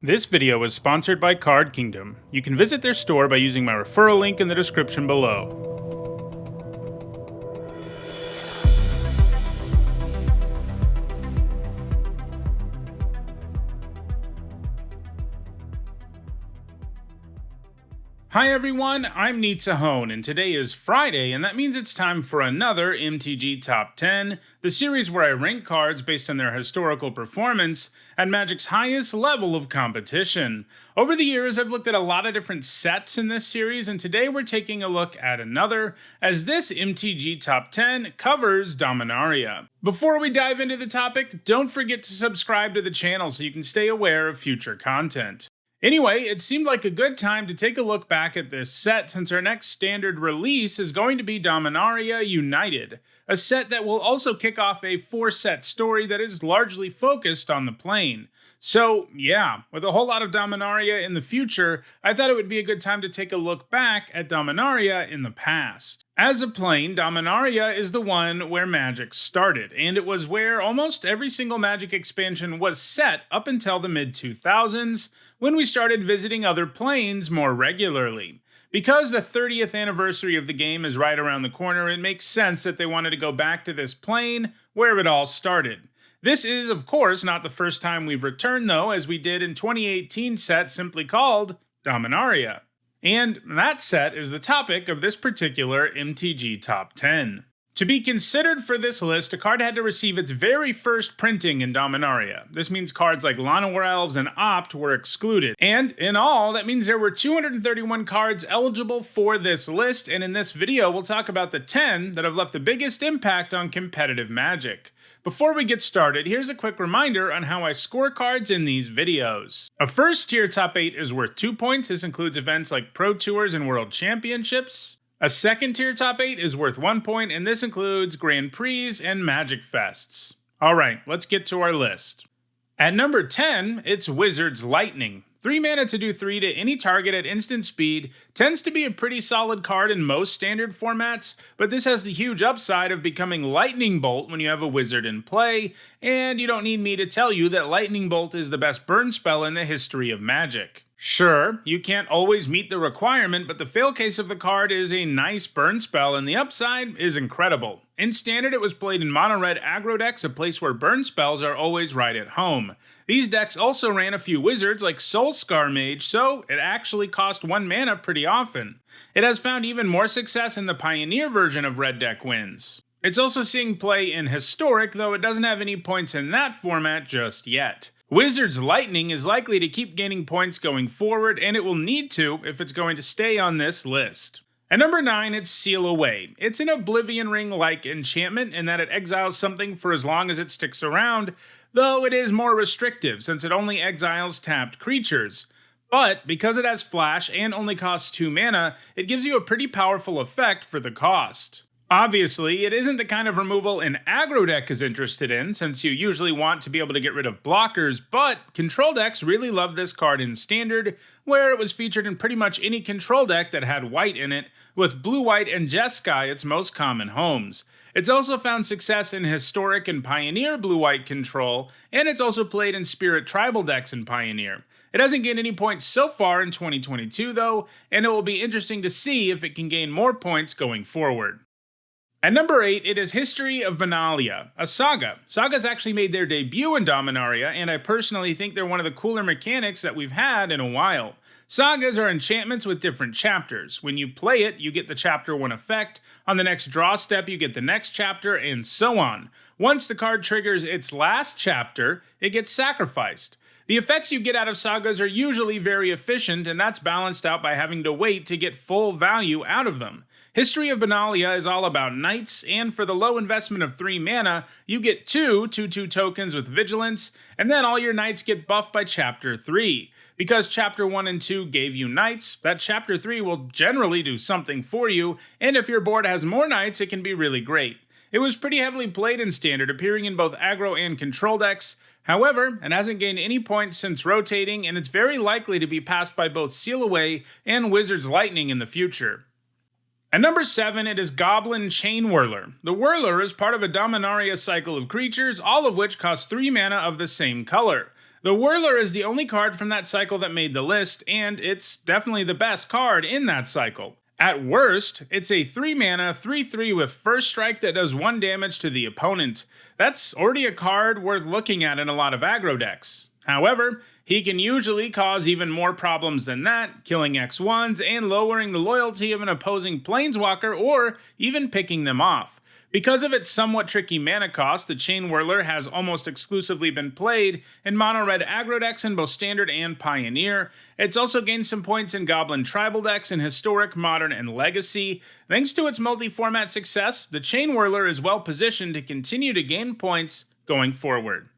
This video is sponsored by Card Kingdom. You can visit their store by using my referral link in the description below. Hi everyone, I'm Nizzahon, and today is Friday, and that means it's time for another MTG Top 10, the series where I rank cards based on their historical performance at Magic's highest level of competition. Over the years, I've looked at a lot of different sets in this series, and today we're taking a look at another, as this MTG Top 10 covers Dominaria. Before we dive into the topic, don't forget to subscribe to the channel so you can stay aware of future content. Anyway, it seemed like a good time to take a look back at this set since our next standard release is going to be Dominaria United, a set that will also kick off a 4-set story that is largely focused on the plane. So yeah, with a whole lot of Dominaria in the future, I thought it would be a good time to take a look back at Dominaria in the past. As a plane, Dominaria is the one where Magic started, and it was where almost every single Magic expansion was set up until the mid-2000s, when we started visiting other planes more regularly. Because the 30th anniversary of the game is right around the corner, it makes sense that they wanted to go back to this plane where it all started. This is, of course, not the first time we've returned though, as we did in 2018 set simply called Dominaria. And that set is the topic of this particular MTG Top 10. To be considered for this list, a card had to receive its very first printing in Dominaria. This means cards like Llanowar Elves and Opt were excluded. And in all, that means there were 231 cards eligible for this list, and in this video we'll talk about the 10 that have left the biggest impact on competitive Magic. Before we get started, here's a quick reminder on how I score cards in these videos. A first tier top 8 is worth 2 points. This includes events like Pro Tours and World Championships. A second tier top 8 is worth 1 point, and this includes Grand Prix and Magic Fests. Alright, let's get to our list. At number 10, it's Wizard's Lightning. 3 mana to do 3 to any target at instant speed tends to be a pretty solid card in most standard formats, but this has the huge upside of becoming Lightning Bolt when you have a wizard in play, and you don't need me to tell you that Lightning Bolt is the best burn spell in the history of Magic. Sure, you can't always meet the requirement, but the fail case of the card is a nice burn spell, and the upside is incredible. In Standard, it was played in mono-red aggro decks, a place where burn spells are always right at home. These decks also ran a few wizards like Soulscar Mage, so it actually cost 1 mana pretty often. It has found even more success in the Pioneer version of red deck wins. It's also seeing play in Historic, though it doesn't have any points in that format just yet. Wizard's Lightning is likely to keep gaining points going forward, and it will need to if it's going to stay on this list. At number 9, it's Seal Away. It's an Oblivion Ring-like enchantment in that it exiles something for as long as it sticks around, though it is more restrictive since it only exiles tapped creatures. But because it has flash and only costs 2 mana, it gives you a pretty powerful effect for the cost. Obviously, it isn't the kind of removal an aggro deck is interested in, since you usually want to be able to get rid of blockers, but control decks really love this card in Standard, where it was featured in pretty much any control deck that had white in it, with blue-white and Jeskai its most common homes. It's also found success in Historic and Pioneer blue-white control, and it's also played in Spirit Tribal decks in Pioneer. It hasn't gained any points so far in 2022 though, and it will be interesting to see if it can gain more points going forward. At number 8, it is History of Banalia, a saga. Sagas actually made their debut in Dominaria, and I personally think they're one of the cooler mechanics that we've had in a while. Sagas are enchantments with different chapters. When you play it, you get the chapter 1 effect. On the next draw step, you get the next chapter, and so on. Once the card triggers its last chapter, it gets sacrificed. The effects you get out of sagas are usually very efficient, and that's balanced out by having to wait to get full value out of them. History of Banalia is all about knights, and for the low investment of 3 mana, you get 2 2/2 tokens with Vigilance, and then all your knights get buffed by Chapter 3. Because Chapter 1 and 2 gave you knights, that Chapter 3 will generally do something for you, and if your board has more knights, it can be really great. It was pretty heavily played in Standard, appearing in both aggro and control decks. However, it hasn't gained any points since rotating, and it's very likely to be passed by both Seal Away and Wizard's Lightning in the future. At number 7, it is Goblin Chainwhirler. The Whirler is part of a Dominaria cycle of creatures, all of which cost 3 mana of the same color. The Whirler is the only card from that cycle that made the list, and it's definitely the best card in that cycle. At worst, it's a 3 mana, 3/3 with first strike that does 1 damage to the opponent. That's already a card worth looking at in a lot of aggro decks. However, he can usually cause even more problems than that, killing X1s and lowering the loyalty of an opposing planeswalker or even picking them off. Because of its somewhat tricky mana cost, the Chainwhirler has almost exclusively been played in mono-red aggro decks in both Standard and Pioneer. It's also gained some points in Goblin tribal decks in Historic, Modern, and Legacy. Thanks to its multi-format success, the Chainwhirler is well positioned to continue to gain points going forward.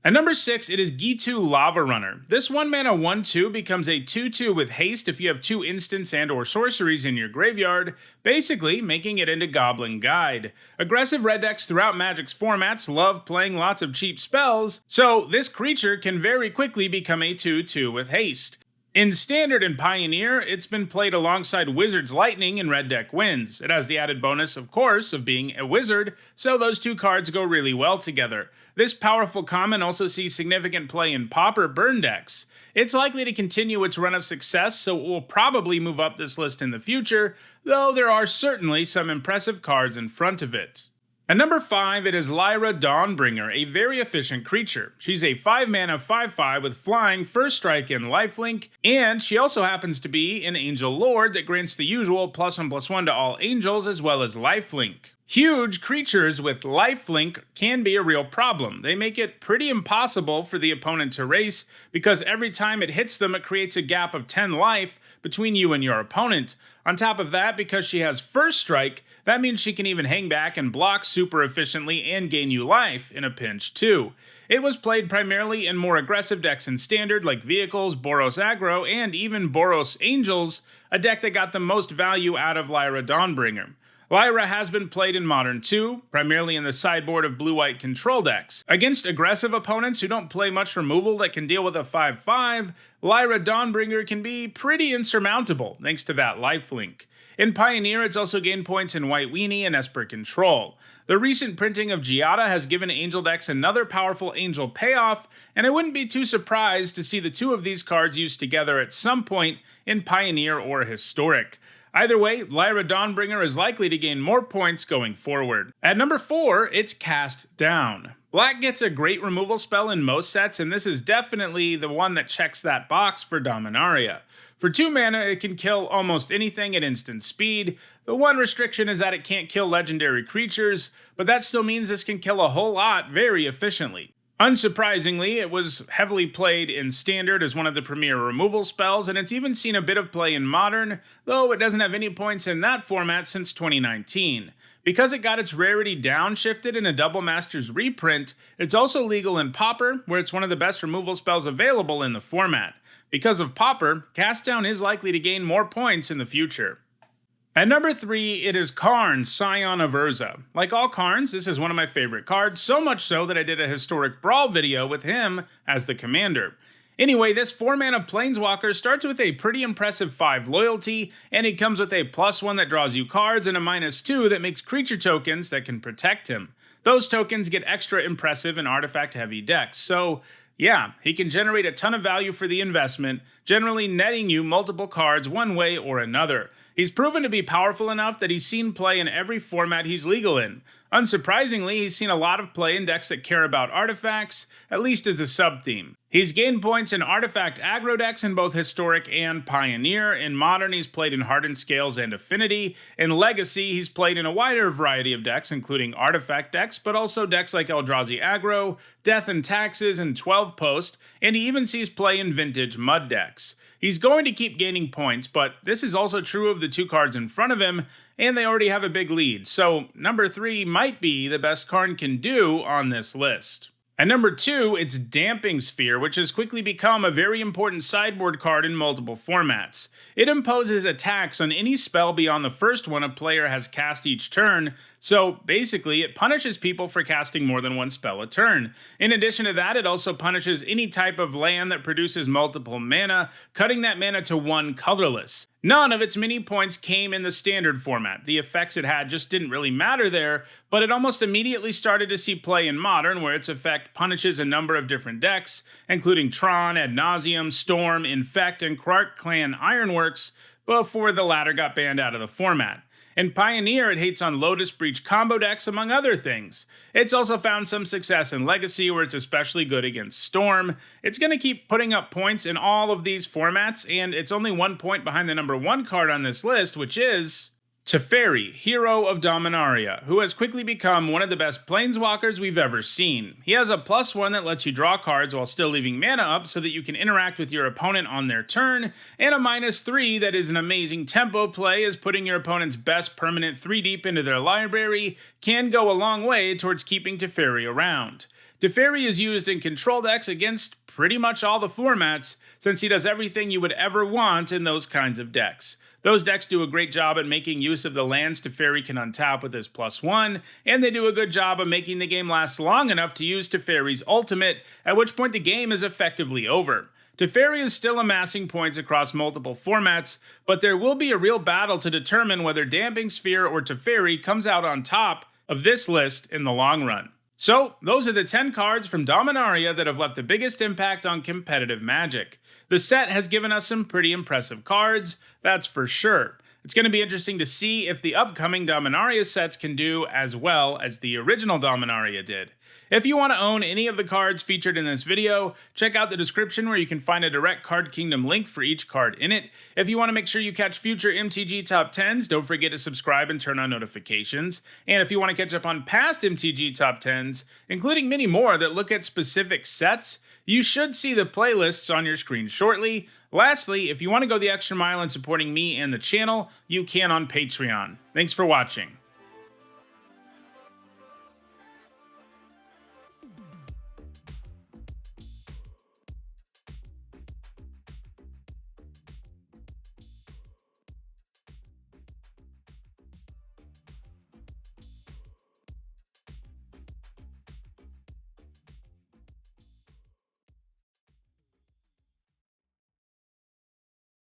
At number 6, it is Gitu Lava Runner. This 1 mana 1/2 becomes a 2/2 with haste if you have 2 instants and or sorceries in your graveyard, basically making it into Goblin Guide. Aggressive red decks throughout Magic's formats love playing lots of cheap spells, so this creature can very quickly become a 2/2 with haste. In Standard and Pioneer, it's been played alongside Wizard's Lightning in red deck wins. It has the added bonus, of course, of being a wizard, so those two cards go really well together. This powerful common also sees significant play in Pauper burn decks. It's likely to continue its run of success, so it will probably move up this list in the future, though there are certainly some impressive cards in front of it. At number 5, it is Lyra Dawnbringer, a very efficient creature. She's a 5 mana 5/5 with flying, first strike, and lifelink, and she also happens to be an Angel Lord that grants the usual +1/+1 to all angels as well as lifelink. Huge creatures with lifelink can be a real problem. They make it pretty impossible for the opponent to race, because every time it hits them it creates a gap of 10 life between you and your opponent. On top of that, because she has first strike, that means she can even hang back and block super efficiently and gain you life in a pinch too. It was played primarily in more aggressive decks in Standard like Vehicles, Boros Aggro, and even Boros Angels, a deck that got the most value out of Lyra Dawnbringer. Lyra has been played in Modern too, primarily in the sideboard of blue-white control decks. Against aggressive opponents who don't play much removal that can deal with a 5/5, Lyra Dawnbringer can be pretty insurmountable thanks to that lifelink. In Pioneer, it's also gained points in White Weenie and Esper Control. The recent printing of Giada has given Angel decks another powerful Angel payoff, and I wouldn't be too surprised to see the two of these cards used together at some point in Pioneer or Historic. Either way, Lyra Dawnbringer is likely to gain more points going forward. At number 4, it's Cast Down. Black gets a great removal spell in most sets, and this is definitely the one that checks that box for Dominaria. For 2 mana, it can kill almost anything at instant speed. The one restriction is that it can't kill legendary creatures, but that still means this can kill a whole lot very efficiently. Unsurprisingly, it was heavily played in Standard as one of the premier removal spells, and it's even seen a bit of play in Modern, though it doesn't have any points in that format since 2019. Because it got its rarity downshifted in a Double Masters reprint, it's also legal in Pauper, where it's one of the best removal spells available in the format. Because of Pauper, Cast Down is likely to gain more points in the future. At number 3, it is Karn, Scion of Aversa. Like all Karns, this is one of my favorite cards, so much so that I did a Historic Brawl video with him as the commander. Anyway, this 4 mana Planeswalker starts with a pretty impressive 5 loyalty, and he comes with a +1 that draws you cards and a -2 that makes creature tokens that can protect him. Those tokens get extra impressive in artifact-heavy decks, so yeah, he can generate a ton of value for the investment, generally netting you multiple cards one way or another. He's proven to be powerful enough that he's seen play in every format he's legal in. Unsurprisingly, he's seen a lot of play in decks that care about artifacts, at least as a sub-theme. He's gained points in artifact aggro decks in both Historic and Pioneer. In Modern, he's played in Hardened Scales and Affinity. In Legacy, he's played in a wider variety of decks, including artifact decks, but also decks like Eldrazi Aggro, Death and Taxes, and 12 Post, and he even sees play in Vintage Mud decks. He's going to keep gaining points, but this is also true of the 2 cards in front of him, and they already have a big lead, so number 3 might be the best Karn can do on this list. At number 2, it's Dampening Sphere, which has quickly become a very important sideboard card in multiple formats. It imposes attacks on any spell beyond the first one a player has cast each turn, so basically it punishes people for casting more than one spell a turn. In addition to that, it also punishes any type of land that produces multiple mana, cutting that mana to 1 colorless. None of its mini points came in the Standard format. The effects it had just didn't really matter there, but it almost immediately started to see play in Modern, where its effect deck punishes a number of different decks, including Tron, Ad Nauseam, Storm, Infect, and Quark Clan Ironworks, before the latter got banned out of the format. In Pioneer, it hates on Lotus Breach combo decks, among other things. It's also found some success in Legacy, where it's especially good against Storm. It's going to keep putting up points in all of these formats, and it's only 1 point behind the number 1 card on this list, which is Teferi, Hero of Dominaria, who has quickly become one of the best planeswalkers we've ever seen. He has a +1 that lets you draw cards while still leaving mana up so that you can interact with your opponent on their turn, and a -3 that is an amazing tempo play, as putting your opponent's best permanent 3-deep into their library can go a long way towards keeping Teferi around. Teferi is used in control decks against pretty much all the formats, since he does everything you would ever want in those kinds of decks. Those decks do a great job at making use of the lands Teferi can untap with his +1, and they do a good job of making the game last long enough to use Teferi's ultimate, at which point the game is effectively over. Teferi is still amassing points across multiple formats, but there will be a real battle to determine whether Dampening Sphere or Teferi comes out on top of this list in the long run. So, those are the 10 cards from Dominaria that have left the biggest impact on competitive Magic. The set has given us some pretty impressive cards, that's for sure. It's going to be interesting to see if the upcoming Dominaria sets can do as well as the original Dominaria did. If you want to own any of the cards featured in this video, check out the description where you can find a direct Card Kingdom link for each card in it. If you want to make sure you catch future MTG Top 10s, don't forget to subscribe and turn on notifications. And if you want to catch up on past MTG Top 10s, including many more that look at specific sets, you should see the playlists on your screen shortly. Lastly, if you want to go the extra mile in supporting me and the channel, you can on Patreon. Thanks for watching.